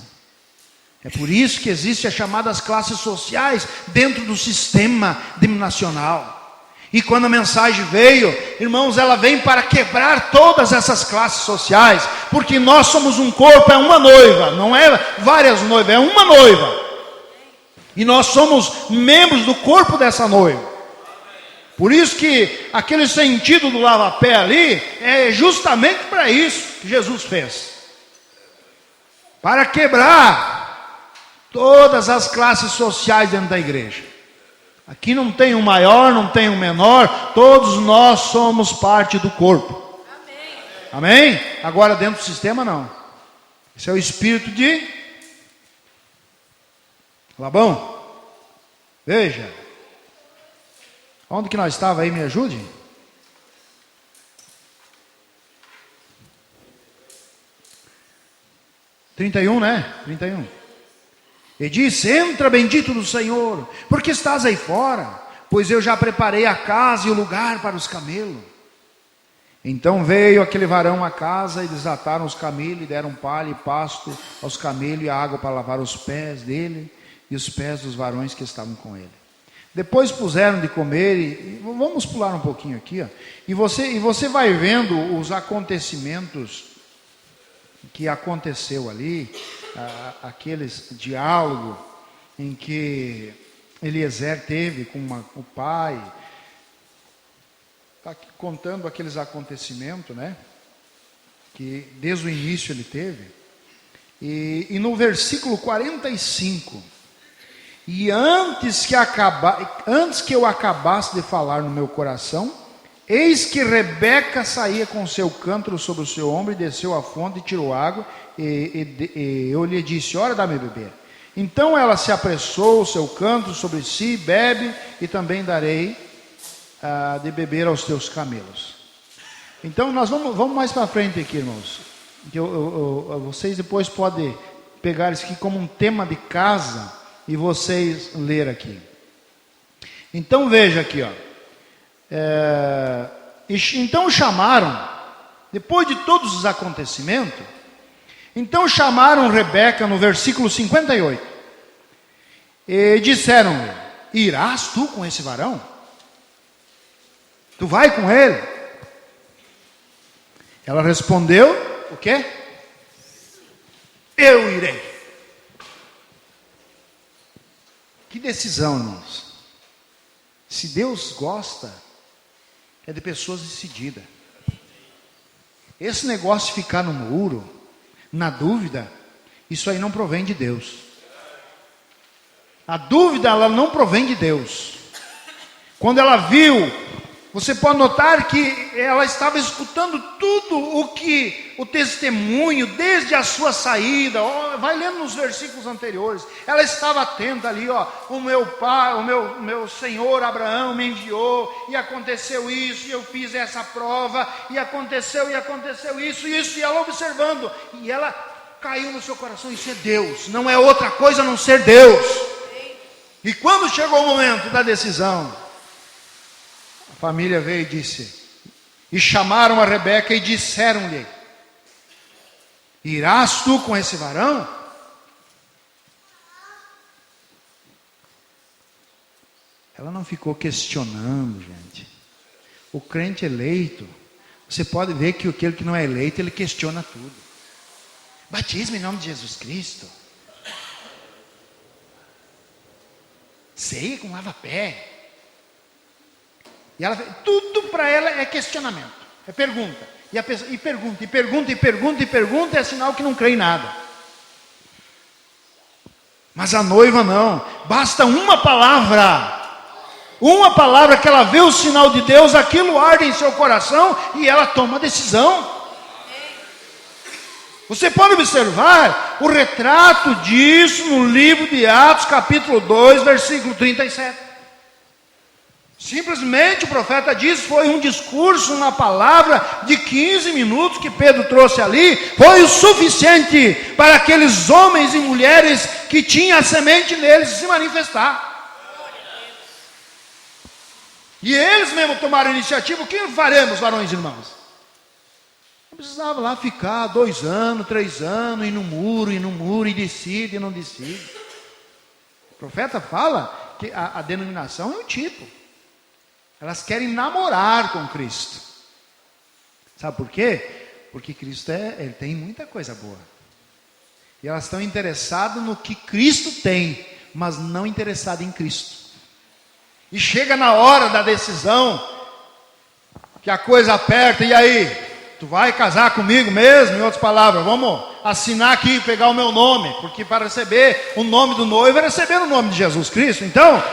É por isso que existem as chamadas classes sociais dentro do sistema denominacional. E quando a mensagem veio, irmãos, ela vem para quebrar todas essas classes sociais, porque nós somos um corpo, é uma noiva, não é várias noivas, é uma noiva. E nós somos membros do corpo dessa noiva. Por isso que aquele sentido do lava-pé ali é justamente para isso que Jesus fez. Para quebrar todas as classes sociais dentro da igreja. Aqui não tem um maior, não tem um menor, todos nós somos parte do corpo. Amém? Agora dentro do sistema não. Esse é o espírito de Labão. Veja. Onde que nós estávamos aí? Me ajude. (31), né? 31. E disse: entra, bendito do Senhor, porque estás aí fora, pois eu já preparei a casa e o lugar para os camelos. Então veio aquele varão à casa e desataram os camelos, e deram palha e pasto aos camelos e água para lavar os pés dele e os pés dos varões que estavam com ele. Depois puseram de comer, e vamos pular um pouquinho aqui, ó, e você vai vendo os acontecimentos que aconteceu ali, aqueles diálogos em que Eliezer teve com o pai, está contando aqueles acontecimentos, né, que desde o início ele teve, e no versículo 45, e antes que eu acabasse de falar no meu coração, eis que Rebeca saía com seu cântaro sobre o seu ombro e desceu à fonte e tirou água, e eu lhe disse: ora, dá-me beber. Então ela se apressou o seu cântaro sobre si, bebe, e também darei de beber aos teus camelos. Então nós vamos mais para frente aqui, irmãos, que vocês depois podem pegar isso aqui como um tema de casa e vocês ler aqui. Então veja aqui, ó. Então chamaram, depois de todos os acontecimentos, então chamaram Rebeca no versículo 58 e disseram-lhe: irás tu com esse varão? Tu vai com ele? Ela respondeu: o quê? Eu irei. Que decisão, irmãos. Se Deus gosta, é de pessoas decididas. Esse negócio de ficar no muro, na dúvida, isso aí não provém de Deus. A dúvida, ela não provém de Deus. Quando ela viu, você pode notar que ela estava escutando tudo o testemunho, desde a sua saída. Vai lendo nos versículos anteriores. Ela estava atenta ali, ó. O meu pai, o meu senhor Abraão me enviou, e aconteceu isso, e eu fiz essa prova, e aconteceu isso, e ela observando. E ela caiu no seu coração: isso é Deus, não é outra coisa a não ser Deus. E quando chegou o momento da decisão, a família veio e disse, e chamaram a Rebeca e disseram-lhe: irás tu com esse varão? Ela não ficou questionando, gente. O crente eleito, você pode ver que aquele que não é eleito, ele questiona tudo. Batismo em nome de Jesus Cristo. Ceia com lava-pé. E ela, tudo para ela é questionamento, é pergunta. E a pessoa, pergunta, é sinal que não crê em nada. Mas a noiva não, basta uma palavra que ela vê o sinal de Deus, aquilo arde em seu coração e ela toma a decisão. Você pode observar o retrato disso no livro de Atos, capítulo 2, versículo 37. Simplesmente o profeta diz, foi um discurso, uma palavra de 15 minutos que Pedro trouxe ali, foi o suficiente para aqueles homens e mulheres que tinham a semente neles se manifestar. E eles mesmo tomaram a iniciativa. O que faremos, varões e irmãos? Não precisava lá ficar 2 anos, 3 anos, e no muro, e decide, e não decide. O profeta fala que a denominação é um tipo. Elas querem namorar com Cristo. Sabe por quê? Porque Cristo ele tem muita coisa boa. E elas estão interessadas no que Cristo tem, mas não interessadas em Cristo. E chega na hora da decisão, que a coisa aperta, e aí? Tu vai casar comigo mesmo? Em outras palavras, vamos assinar aqui, pegar o meu nome, porque para receber o nome do noivo é receber o nome de Jesus Cristo. Então,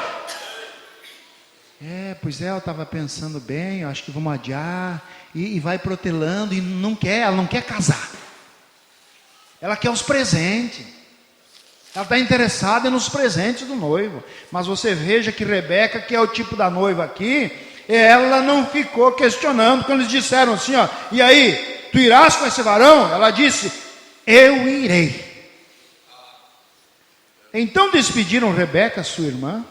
pois é, eu estava pensando bem, eu acho que vamos adiar, e vai protelando, e ela não quer casar. Ela quer os presentes. Ela está interessada nos presentes do noivo. Mas você veja que Rebeca, que é o tipo da noiva aqui, ela não ficou questionando quando eles disseram assim, ó, e aí, tu irás com esse varão? Ela disse, eu irei. Então despediram Rebeca, sua irmã,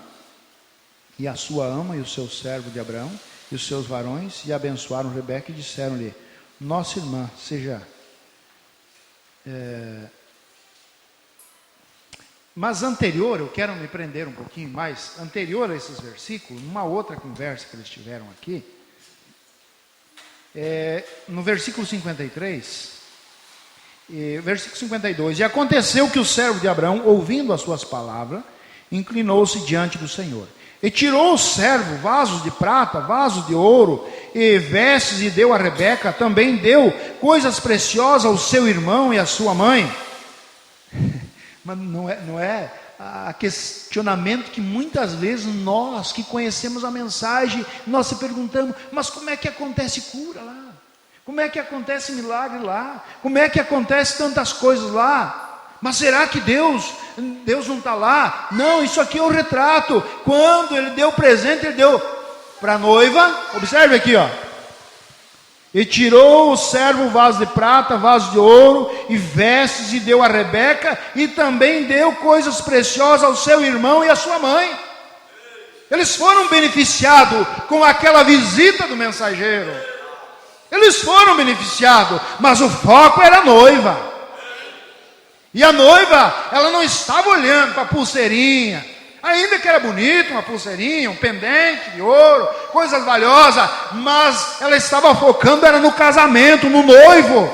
e a sua ama, e o seu servo de Abraão, e os seus varões, e abençoaram Rebeca e disseram-lhe, nossa irmã, seja... Mas anterior, eu quero me prender um pouquinho mais, anterior a esses versículos, numa outra conversa que eles tiveram aqui, no versículo 53, versículo 52, e aconteceu que o servo de Abraão, ouvindo as suas palavras, inclinou-se diante do Senhor, e tirou o servo vasos de prata, vasos de ouro, e vestes, e deu a Rebeca, também deu coisas preciosas ao seu irmão e à sua mãe. Mas não é a questionamento que muitas vezes nós que conhecemos a mensagem, nós se perguntamos, mas como é que acontece cura lá? Como é que acontece milagre lá? Como é que acontece tantas coisas lá? Mas será que Deus não está lá? Não, isso aqui é o retrato. Quando ele deu o presente, ele deu para a noiva, observe aqui, ó. E tirou o servo vaso de prata, vaso de ouro e vestes, e deu a Rebeca, e também deu coisas preciosas ao seu irmão e à sua mãe. Eles foram beneficiados com aquela visita do mensageiro. Eles foram beneficiados, mas o foco era a noiva. E a noiva, ela não estava olhando para a pulseirinha, ainda que era bonito, uma pulseirinha, um pendente de ouro, coisas valiosas, mas ela estava focando, era no casamento, no noivo.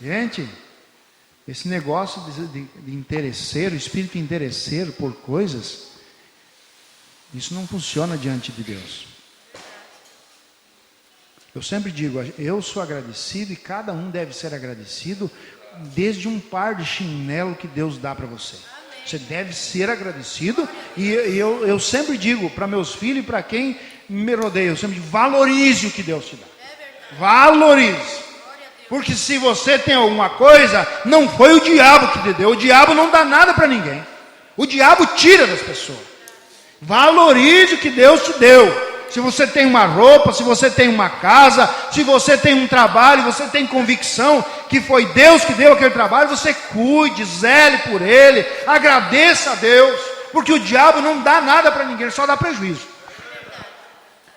Gente, esse negócio de interesseiro, espírito interesseiro por coisas, isso não funciona diante de Deus. Eu sempre digo, eu sou agradecido e cada um deve ser agradecido, desde um par de chinelo que Deus dá para você. Você deve ser agradecido, e eu sempre digo para meus filhos e para quem me rodeia, eu sempre digo, valorize o que Deus te dá. Valorize. Porque se você tem alguma coisa, não foi o diabo que te deu. O diabo não dá nada para ninguém. O diabo tira das pessoas. Valorize o que Deus te deu. Se você tem uma roupa, se você tem uma casa, se você tem um trabalho, você tem convicção que foi Deus que deu aquele trabalho, você cuide, zele por ele, agradeça a Deus, porque o diabo não dá nada para ninguém, ele só dá prejuízo.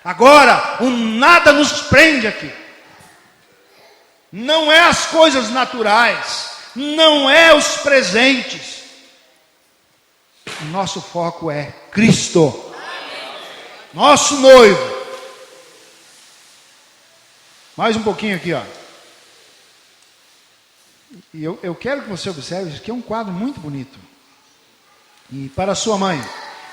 Agora, o nada nos prende aqui. Não é as coisas naturais, não é os presentes. O nosso foco é Cristo. Nosso noivo. Mais um pouquinho aqui, ó. E eu quero que você observe, isso aqui é um quadro muito bonito. E para sua mãe.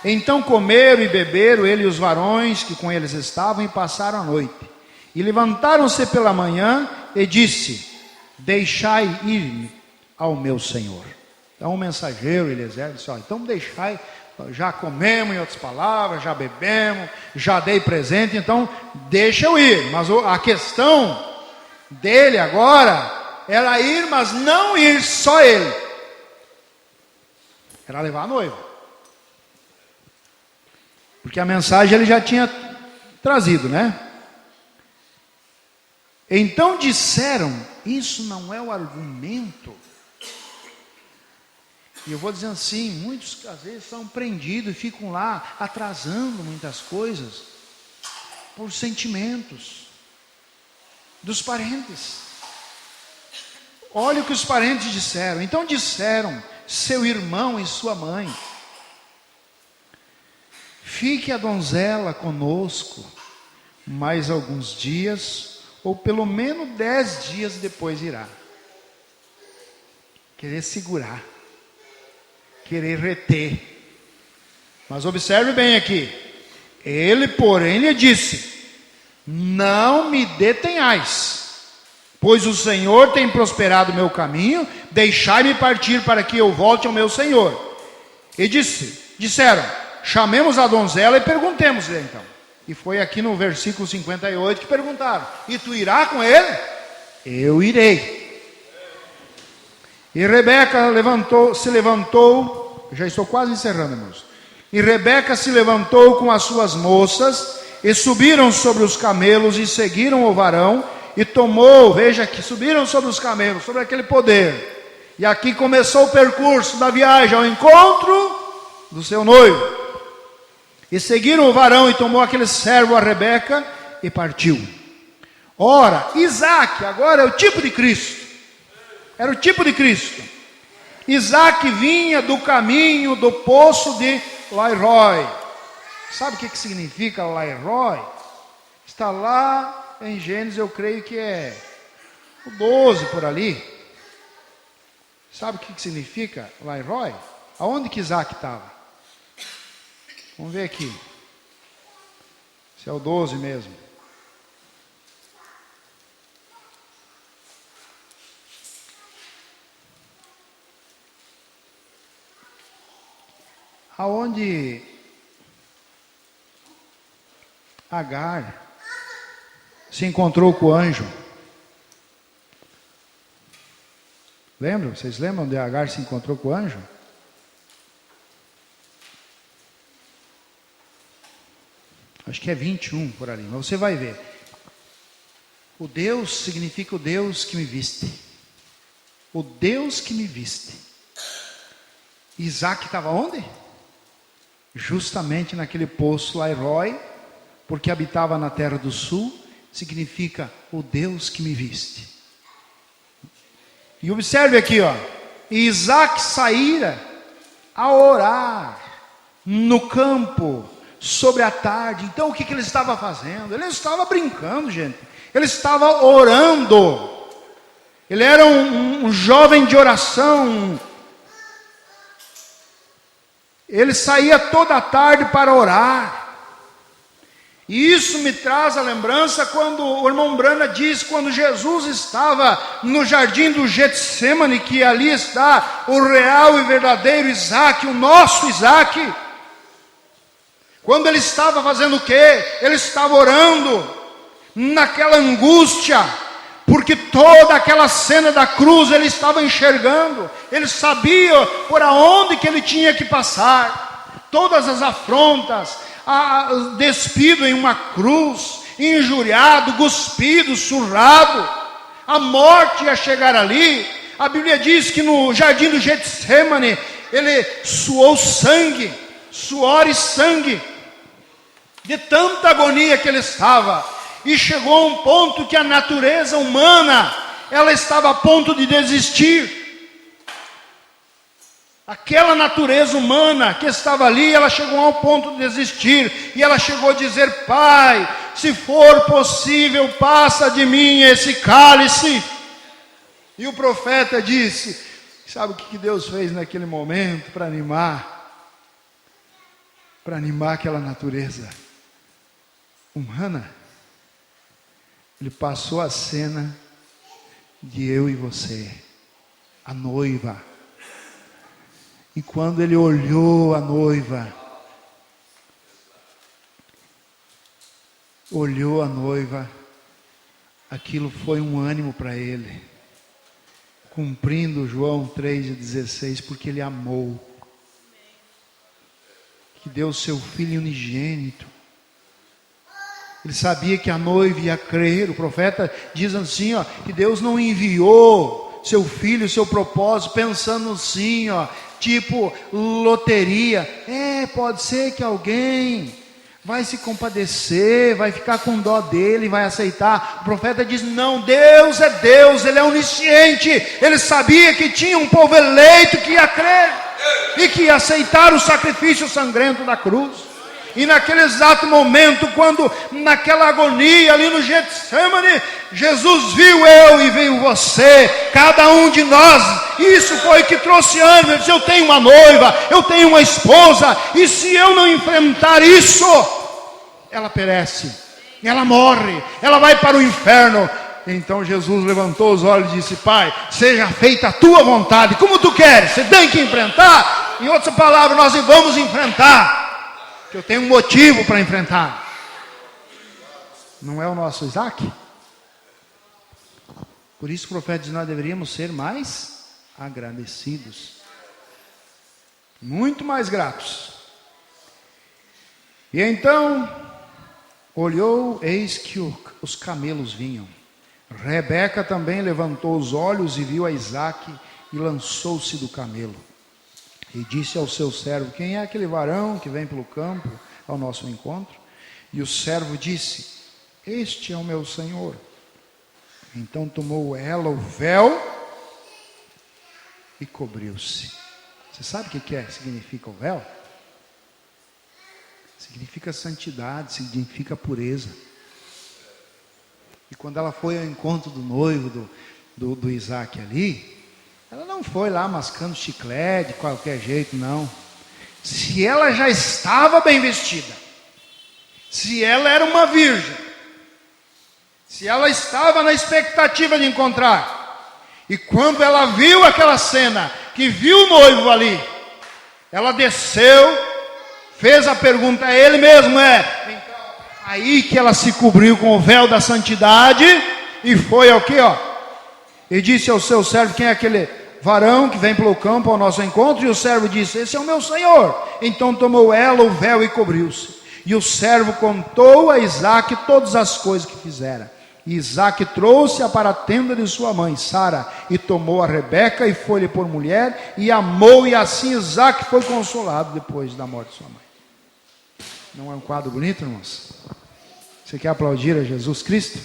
Então comeram e beberam ele e os varões que com eles estavam, e passaram a noite. E levantaram-se pela manhã e disse, deixai ir ao meu senhor. Então o mensageiro Eliezer disse, ó, então deixai, já comemos, em outras palavras, já bebemos, já dei presente, então deixa eu ir. Mas a questão dele agora era ir, mas não ir só ele, era levar a noiva, porque a mensagem ele já tinha trazido, né? Então disseram, isso não é o argumento. E eu vou dizendo assim, muitos às vezes são prendidos e ficam lá atrasando muitas coisas por sentimentos dos parentes. Olha o que os parentes disseram. Então disseram, seu irmão e sua mãe, fique a donzela conosco mais alguns dias, ou pelo menos 10 dias depois irá. Querer segurar, querer reter. Mas observe bem aqui. Ele, porém, lhe disse: não me detenhais, pois o Senhor tem prosperado o meu caminho, deixai-me partir para que eu volte ao meu Senhor. E disseram: chamemos a donzela e perguntemos-lhe então. E foi aqui no versículo 58 que perguntaram: e tu irás com ele? Eu irei. E Rebeca se levantou, já estou quase encerrando, irmãos. E Rebeca se levantou com as suas moças, e subiram sobre os camelos, e seguiram o varão, e tomou, veja que subiram sobre os camelos, sobre aquele poder. E aqui começou o percurso da viagem ao encontro do seu noivo. E seguiram o varão, e tomou aquele servo a Rebeca, e partiu. Ora, Isaac, agora é o tipo de Cristo. Era o tipo de Cristo. Isaac vinha do caminho do poço de Lairoi. Sabe o que significa Lairoi? Está lá em Gênesis, eu creio que é o 12 por ali. Sabe o que significa Lairoi? Aonde que Isaac estava? Vamos ver aqui. Se é o 12 mesmo. Aonde Agar se encontrou com o anjo. Lembram? Vocês lembram onde Agar se encontrou com o anjo? Acho que é 21 por ali, mas você vai ver. O Deus significa o Deus que me viste. O Deus que me viste. Isaac estava onde? Justamente naquele poço Lairoi, porque habitava na terra do sul, significa o Deus que me viste. E observe aqui, ó. Isaac saíra a orar no campo sobre a tarde. Então o que ele estava fazendo? Ele estava brincando, gente. Ele estava orando. Ele era um jovem de oração. Ele saía toda a tarde para orar. E isso me traz a lembrança quando o irmão Brana diz, quando Jesus estava no jardim do Getsemane, que ali está o real e verdadeiro Isaac, o nosso Isaac. Quando ele estava fazendo o quê? Ele estava orando naquela angústia, porque toda aquela cena da cruz ele estava enxergando. Ele sabia por aonde que ele tinha que passar. Todas as afrontas, despido em uma cruz, injuriado, cuspido, surrado. A morte ia chegar ali. A Bíblia diz que no jardim do Getsemane ele suou sangue, suor e sangue, de tanta agonia que ele estava. E chegou a um ponto que a natureza humana, ela estava a ponto de desistir. Aquela natureza humana que estava ali, ela chegou ao ponto de desistir. E ela chegou a dizer: Pai, se for possível, passa de mim esse cálice. E o profeta disse, sabe o que Deus fez naquele momento para animar? Para animar aquela natureza humana. Ele passou a cena de eu e você, a noiva. E quando ele olhou a noiva, aquilo foi um ânimo para ele, cumprindo João 3,16, porque ele amou, que deu seu filho unigênito. Ele sabia que a noiva ia crer. O profeta diz assim, ó, que Deus não enviou seu filho, seu propósito, pensando assim, ó, tipo loteria. Pode ser que alguém vai se compadecer, vai ficar com dó dele, vai aceitar. O profeta diz, não, Deus é Deus, Ele é onisciente. Ele sabia que tinha um povo eleito que ia crer e que ia aceitar o sacrifício sangrento da cruz. E naquele exato momento, quando naquela agonia ali no Getsemane, Jesus viu eu e viu você, cada um de nós. Isso foi que trouxe ânimo. Ele disse: eu tenho uma noiva, eu tenho uma esposa, e se eu não enfrentar isso, ela perece, ela morre, ela vai para o inferno. Então Jesus levantou os olhos e disse: Pai, seja feita a tua vontade, como tu queres. Você tem que enfrentar. Em outras palavras, nós vamos enfrentar, que eu tenho um motivo para enfrentar. Não é o nosso Isaac? Por isso o profeta diz: nós deveríamos ser mais agradecidos, muito mais gratos. E então olhou, eis que os camelos vinham. Rebeca também levantou os olhos e viu a Isaque, e lançou-se do camelo. E disse ao seu servo: quem é aquele varão que vem pelo campo ao nosso encontro? E o servo disse: este é o meu senhor. Então tomou ela o véu e cobriu-se. Você sabe o que significa o véu? Significa santidade, significa pureza. E quando ela foi ao encontro do noivo do Isaac ali, ela não foi lá mascando chiclete de qualquer jeito, não. Se ela já estava bem vestida, se ela era uma virgem, se ela estava na expectativa de encontrar, e quando ela viu aquela cena, que viu o noivo ali, ela desceu, fez a pergunta a ele mesmo, então, aí que ela se cobriu com o véu da santidade, e foi ao que, e disse ao seu servo: quem é aquele varão que vem pelo campo ao nosso encontro? E o servo disse: esse é o meu senhor. Então tomou ela o véu e cobriu-se. E o servo contou a Isaque todas as coisas que fizera. E Isaque trouxe-a para a tenda de sua mãe Sara, e tomou a Rebeca e foi-lhe por mulher, e amou, e assim Isaque foi consolado depois da morte de sua mãe. Não é um quadro bonito, irmãos? Você quer aplaudir a Jesus Cristo?